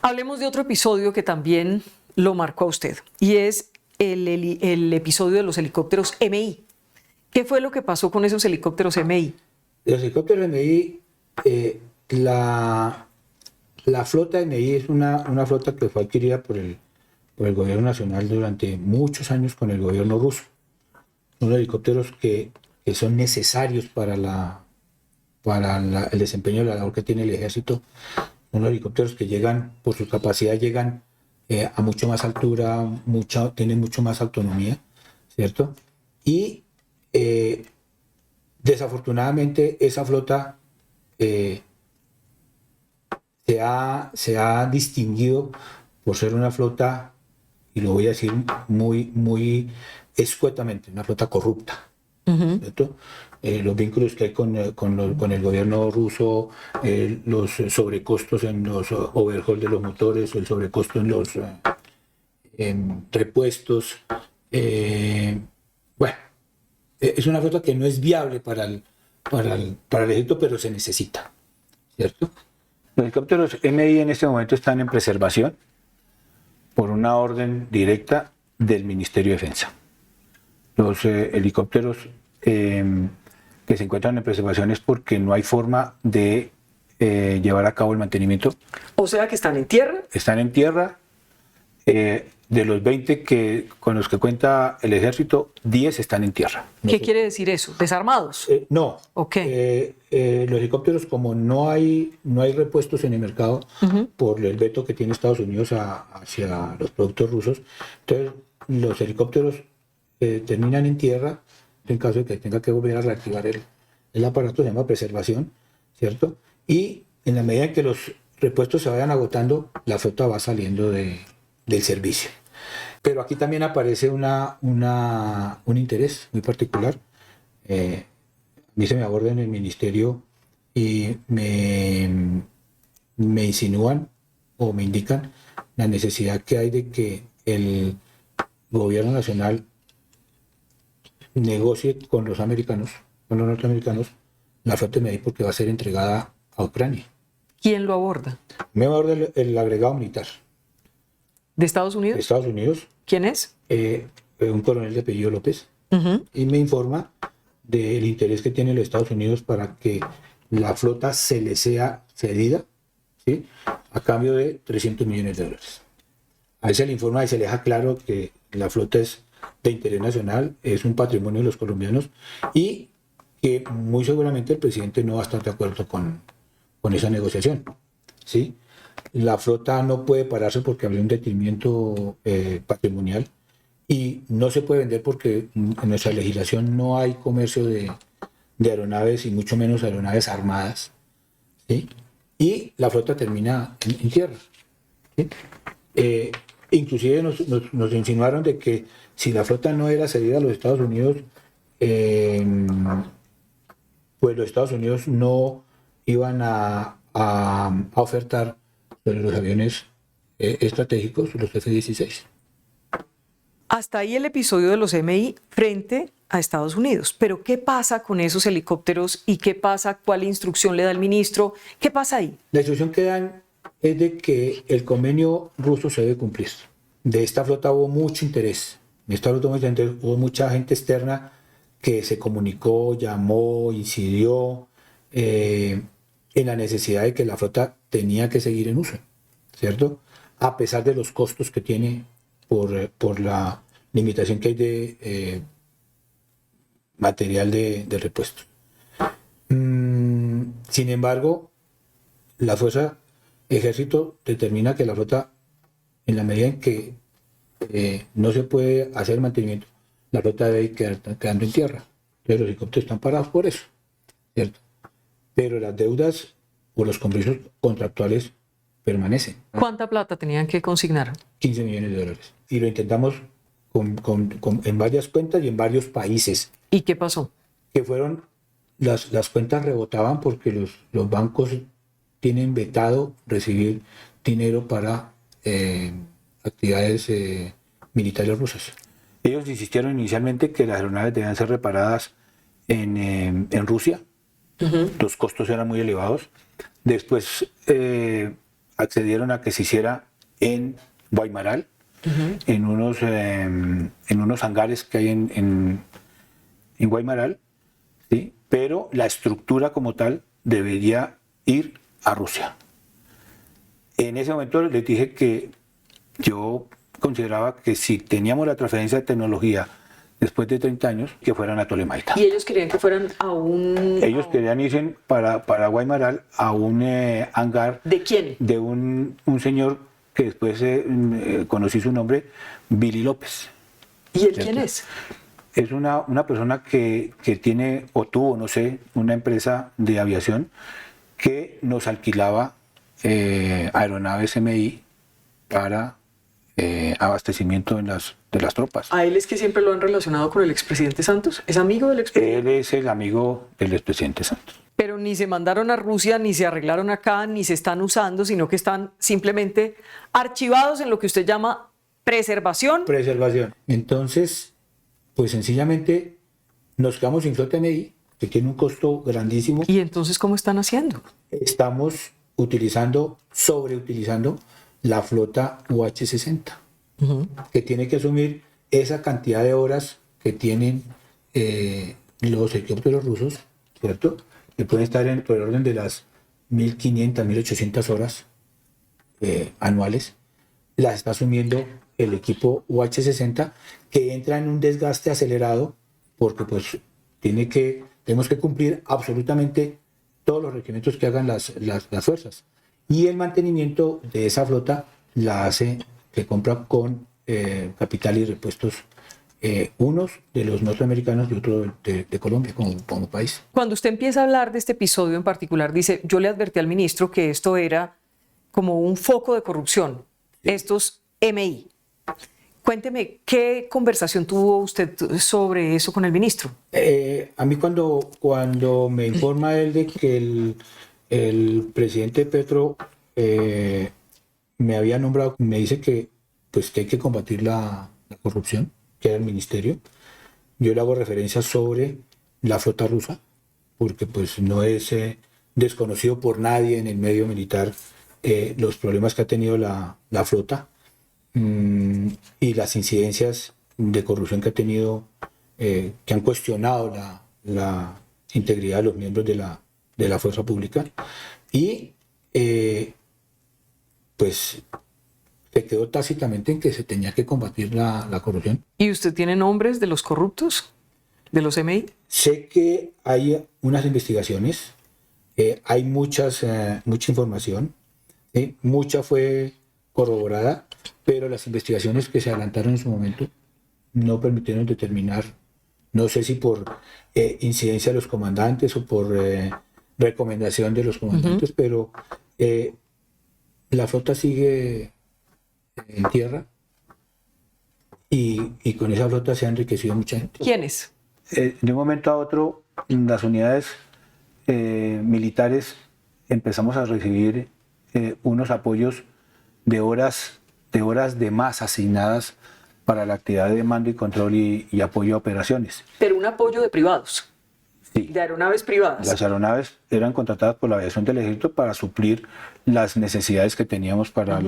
Hablemos de otro episodio que también lo marcó a usted, y es el episodio de los helicópteros MI. ¿Qué fue lo que pasó con esos helicópteros MI? Los helicópteros MI, la flota MI es una flota que fue adquirida por el gobierno nacional durante muchos años con el gobierno ruso. Son helicópteros que son necesarios para el desempeño de la labor que tiene el ejército. Son helicópteros que llegan, por su capacidad, llegan a mucho más altura, tienen mucho más autonomía, ¿cierto? Y desafortunadamente esa flota se ha distinguido por ser una flota, y lo voy a decir muy escuetamente, una flota corrupta. ¿Cierto? Los vínculos que hay con el gobierno ruso, los sobrecostos en los overhaul de los motores, el sobrecosto en los repuestos. Bueno, es una flota que no es viable para el ejército, pero se necesita, ¿cierto? Los helicópteros MI en este momento están en preservación por una orden directa del Ministerio de Defensa. Los helicópteros que se encuentran en preservación es porque no hay forma de llevar a cabo el mantenimiento. O sea que están en tierra. Están en tierra. De los 20 con los que cuenta el ejército, 10 están en tierra. ¿Qué quiere decir eso? ¿Desarmados? No. Okay. Los helicópteros, como no hay repuestos en el mercado por el veto que tiene Estados Unidos hacia los productos rusos, entonces los helicópteros terminan en tierra en caso de que tenga que volver a reactivar el aparato. Se llama preservación, ¿cierto? Y en la medida en que los repuestos se vayan agotando, la flota va saliendo del servicio. Pero aquí también aparece un interés muy particular. A mí se me aborda en el ministerio y me insinúan o me indican la necesidad que hay de que el gobierno nacional negocie con los norteamericanos, la flota MI, porque va a ser entregada a Ucrania. ¿Quién lo aborda? Me aborda el agregado militar. ¿De Estados Unidos? De Estados Unidos. ¿Quién es? Un coronel de apellido López. Y me informa del interés que tienen los Estados Unidos para que la flota se le sea cedida, ¿sí?, a cambio de $300 millones. A él se le informa y se le deja claro que la flota es de interés nacional, es un patrimonio de los colombianos, y que muy seguramente el presidente no va a estar de acuerdo con esa negociación, ¿sí? La flota no puede pararse porque habría un detrimento patrimonial, y no se puede vender porque en nuestra legislación no hay comercio de aeronaves, y mucho menos aeronaves armadas, ¿sí? Y la flota termina en tierra, ¿sí? Inclusive nos insinuaron de que si la flota no era cedida a los Estados Unidos, pues los Estados Unidos no iban a ofertar sobre los aviones estratégicos, los F-16. Hasta ahí el episodio de los MI frente a Estados Unidos. Pero ¿qué pasa con esos helicópteros y qué pasa? ¿Cuál instrucción le da el ministro? ¿Qué pasa ahí? La instrucción que dan es de que el convenio ruso se debe cumplir. De esta flota hubo mucho interés. En esta flota hubo mucha gente externa que se comunicó, llamó, incidió en la necesidad de que la flota tenía que seguir en uso, ¿cierto? A pesar de los costos que tiene por la limitación que hay de material de repuesto. Sin embargo, la fuerza ejército determina que la flota, en la medida en que no se puede hacer mantenimiento, la flota debe ir quedando en tierra. Entonces los helicópteros están parados por eso, ¿cierto? Pero las deudas o los compromisos contractuales permanecen. ¿Cuánta plata tenían que consignar? $15 millones. Y lo intentamos en varias cuentas y en varios países. ¿Y qué pasó? Que fueron, las cuentas rebotaban porque los bancos tienen vetado recibir dinero para actividades militares rusas. Ellos insistieron inicialmente que las aeronaves debían ser reparadas en Rusia. Los costos eran muy elevados. Después accedieron a que se hiciera en Guaymaral, en unos hangares que hay en Guaymaral, ¿sí? Pero la estructura como tal debería ir a Rusia. En ese momento les dije que yo consideraba que si teníamos la transferencia de tecnología después de 30 años, que fueran a Tolemaida. Y ellos querían que fueran a un... Ellos querían irse para Guaymaral a un hangar. ¿De quién? De un señor que después conocí su nombre, Billy López. ¿Y él quién es? Es una persona que tiene o tuvo, no sé, una empresa de aviación que nos alquilaba aeronaves MI para abastecimiento de las tropas. ¿A él es que siempre lo han relacionado con el expresidente Santos? ¿Es amigo del expresidente? Él es el amigo del expresidente Santos. Pero ni se mandaron a Rusia, ni se arreglaron acá, ni se están usando, sino que están simplemente archivados en lo que usted llama preservación. Preservación. Entonces, pues sencillamente nos quedamos sin flota MI, que tiene un costo grandísimo. ¿Y entonces cómo están haciendo? Estamos sobreutilizando la flota UH-60, que tiene que asumir esa cantidad de horas que tienen los helicópteros rusos, ¿cierto? Que pueden estar por el orden de las 1.500, 1.800 horas anuales. Las está asumiendo el equipo UH-60, que entra en un desgaste acelerado porque pues tenemos que cumplir absolutamente todos los requerimientos que hagan las fuerzas. Y el mantenimiento de esa flota se compra con capital y repuestos, unos de los norteamericanos y otros de Colombia como país. Cuando usted empieza a hablar de este episodio en particular, dice, yo le advertí al ministro que esto era como un foco de corrupción, estos MI. Cuénteme, ¿qué conversación tuvo usted sobre eso con el ministro? A mí cuando me informa él de que el presidente Petro me había nombrado, me dice que hay que combatir la corrupción, que era el ministerio. Yo le hago referencia sobre la flota rusa, porque pues no es desconocido por nadie en el medio militar los problemas que ha tenido la flota y las incidencias de corrupción que ha tenido, que han cuestionado la integridad de los miembros de la fuerza pública. Y pues se quedó tácitamente en que se tenía que combatir la corrupción. ¿Y usted tiene nombres de los corruptos, de los MI? Sé que hay unas investigaciones, hay mucha información, mucha fue corroborada, pero las investigaciones que se adelantaron en su momento no permitieron determinar, no sé si por incidencia de los comandantes o por recomendación de los comandantes, pero la flota sigue en tierra y con esa flota se ha enriquecido mucha gente. ¿Quiénes? De un momento a otro, las unidades militares empezamos a recibir unos apoyos de horas de más asignadas para la actividad de mando y control y apoyo a operaciones. Pero un apoyo de privados, sí, de aeronaves privadas. Las aeronaves eran contratadas por la aviación del ejército para suplir las necesidades que teníamos para el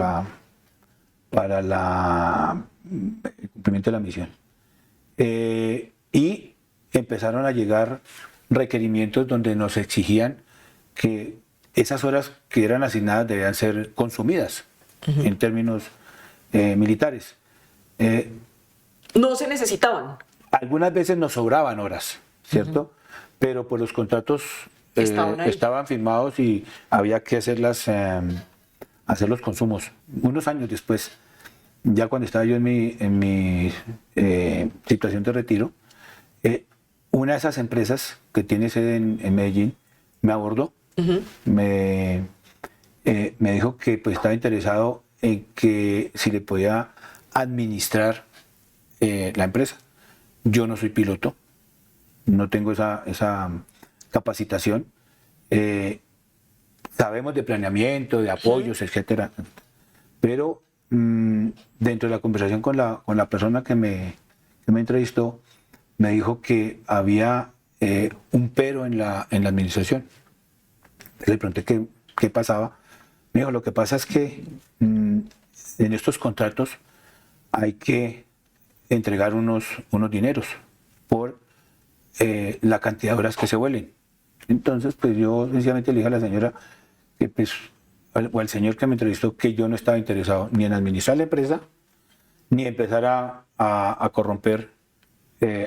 cumplimiento de la misión. Y empezaron a llegar requerimientos donde nos exigían que esas horas que eran asignadas debían ser consumidas en términos militares. No se necesitaban. Algunas veces nos sobraban horas, ¿cierto? Pero por los contratos estaban firmados y había que hacer los consumos. Unos años después, ya cuando estaba yo en mi situación de retiro, una de esas empresas que tiene sede en Medellín me abordó, me dijo que pues, estaba interesado en que si le podía administrar la empresa. Yo no soy piloto, no tengo esa capacitación. Sabemos de planeamiento, de apoyos, etcétera. Pero dentro de la conversación con la persona que me entrevistó, me dijo que había un pero en la administración. Le pregunté qué pasaba. Mijo, lo que pasa es que en estos contratos hay que entregar unos dineros por la cantidad de horas que se vuelen. Entonces, pues yo sencillamente le dije a la señora que pues, o al señor que me entrevistó, que yo no estaba interesado ni en administrar la empresa, ni empezar a corromper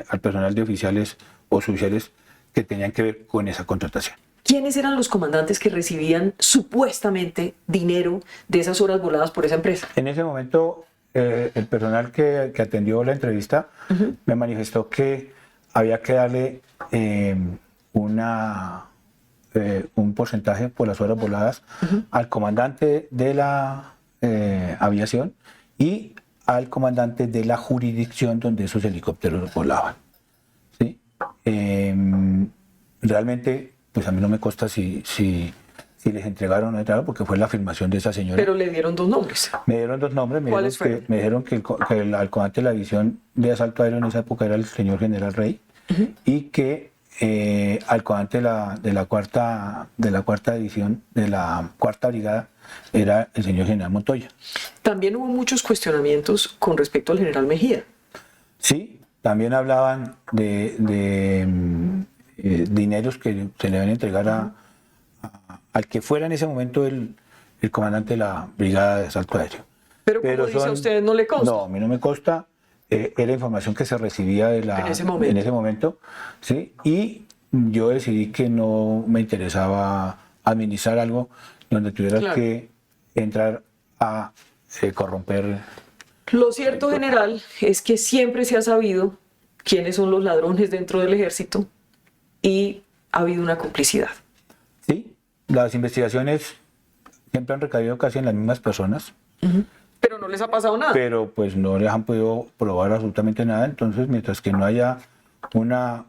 al personal de oficiales o suboficiales que tenían que ver con esa contratación. ¿Quiénes eran los comandantes que recibían supuestamente dinero de esas horas voladas por esa empresa? En ese momento, el personal que atendió la entrevista me manifestó que había que darle un porcentaje por las horas voladas al comandante de la aviación y al comandante de la jurisdicción donde esos helicópteros volaban. ¿Sí? Realmente, pues a mí no me consta si les entregaron o no entregaron, porque fue la afirmación de esa señora. Pero le dieron dos nombres. Me dieron dos nombres, me dijeron que el comandante de la división de asalto aéreo en esa época era el señor general Rey, y que al comandante de la cuarta división, de la cuarta brigada, era el señor general Montoya. También hubo muchos cuestionamientos con respecto al general Mejía. Sí, también hablaban de dineros que se le iban a entregar al que fuera en ese momento el comandante de la brigada de asalto aéreo. Pero como dice, a ustedes no le consta. No, a mí no me consta. Era información que se recibía en ese momento, ¿sí? Y yo decidí que no me interesaba administrar algo donde tuviera que entrar a corromper. Lo cierto, general, es que siempre se ha sabido quiénes son los ladrones dentro del ejército y ha habido una complicidad. Sí, las investigaciones siempre han recaído casi en las mismas personas. Pero no les ha pasado nada. Pero pues no les han podido probar absolutamente nada. Entonces, mientras que no haya una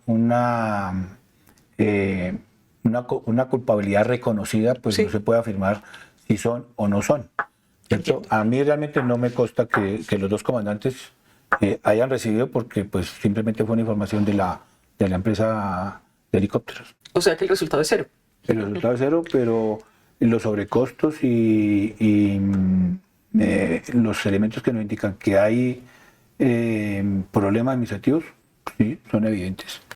culpabilidad reconocida, pues no se puede afirmar si son o no son. ¿Cierto? A mí realmente no me consta que los dos comandantes hayan recibido, porque pues simplemente fue una información de la empresa de helicópteros. O sea que el resultado es cero. El resultado es cero, pero los sobrecostos y los elementos que nos indican que hay problemas administrativos, sí, son evidentes.